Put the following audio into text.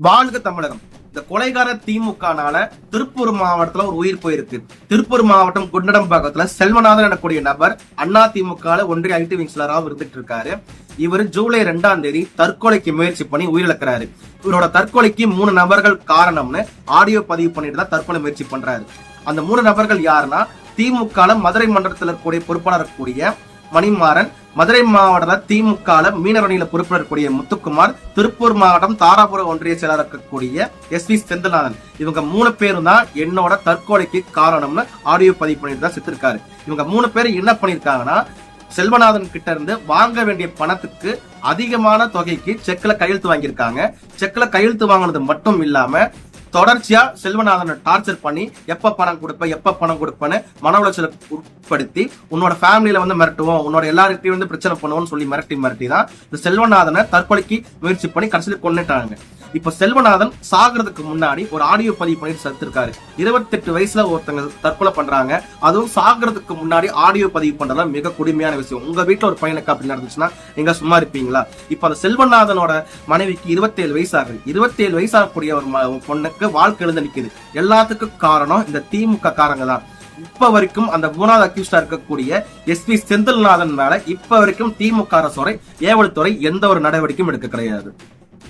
வாழ்க தமிழகம். இந்த கொலைகார திமுகனால திருப்பூர் மாவட்டத்துல ஒரு உயிர் போயிருக்கு. திருப்பூர் மாவட்டம் குண்டடம்பாக்கத்துல செல்வநாதன் எனக்கூடிய நபர் அதிமுக ஒன்றிய ஐடி விங்ஸ்லராக இருந்துட்டு இருக்காரு. இவர் ஜூலை 2ஆம் தேதி தற்கொலைக்கு முயற்சி பண்ணி உயிரிழக்கிறாரு. இவரோட தற்கொலைக்கு 3 நபர்கள் காரணம்னு ஆடியோ பதிவு பண்ணிட்டு தான் தற்கொலை முயற்சி பண்றாரு. அந்த 3 நபர்கள் யாருன்னா, திமுக மதுரை மண்டலத்தில் இருக்கக்கூடிய பொறுப்பாளர் கூடிய மணிமாறன், மதுரை மாவட்ட திமுக மீனவணியில பொறுப்பிடர் கூடிய முத்துக்குமார், திருப்பூர் மாவட்டம் தாராபுரம் ஒன்றிய செயலர் இருக்கக்கூடிய SV செந்தில்நாதன். இவங்க 3 பேரும் தான் என்னோட தற்கொலைக்கு காரணம்னு ஆடியோ பதிவு பண்ணிட்டு தான் செத்துருக்காரு. இவங்க 3 பேரும் என்ன பண்ணிருக்காங்கன்னா, செல்வநாதன் கிட்ட இருந்து வாங்க வேண்டிய பணத்துக்கு அதிகமான தொகைக்கு செக்ல கையெழுத்து வாங்கியிருக்காங்க. செக்ல கையெழுத்து வாங்கினது மட்டும் இல்லாம தொடர்ச்சியா செல்வநாதனை டார்ச்சர் பண்ணி எப்ப பணம் கொடுப்பேன்னு மன உளைச்சலை உட்படுத்தி உன்னோட ஃபேமிலியில மிரட்டுவோம், உன்னோட எல்லார்கிட்டையும் பிரச்சனை பண்ணுவோம்னு சொல்லி மிரட்டி தான் இந்த செல்வநாதனை தற்கொலைக்கு முயற்சி பண்ணி கடைசியில் கொண்டுட்டாங்க. இப்ப செல்வநாதன் சாகிறதுக்கு முன்னாடி ஒரு ஆடியோ பதிவு பண்ணிட்டு செத்துருக்காரு. 28 வயசுல ஒருத்தங்க தற்கொலை பண்றாங்க, அதுவும் சாகிறதுக்கு முன்னாடி ஆடியோ பதிவு பண்றதா மிக கொடுமையான விஷயம். உங்க வீட்டுல ஒரு பையனுக்கு அப்படி நடந்துச்சுன்னா நீங்க சும்மா இருப்பீங்களா? இப்ப அந்த செல்வநாதனோட மனைவிக்கு 27 வயசு ஆகுது. 27 வயசாகக்கூடிய ஒரு பொண்ணுக்கு வாழ்க்கை எழுந்து நிக்குது. எல்லாத்துக்கும் காரணம் இந்த திமுக காரங்க தான். இப்ப வரைக்கும் அந்த 3வது அக்யூஸ்டா இருக்கக்கூடிய SV செந்தில்நாதன் மேல இப்ப வரைக்கும் திமுக அரசோட ஏவல்துறை எந்த ஒரு நடவடிக்கையும் எடுக்க கிடையாது.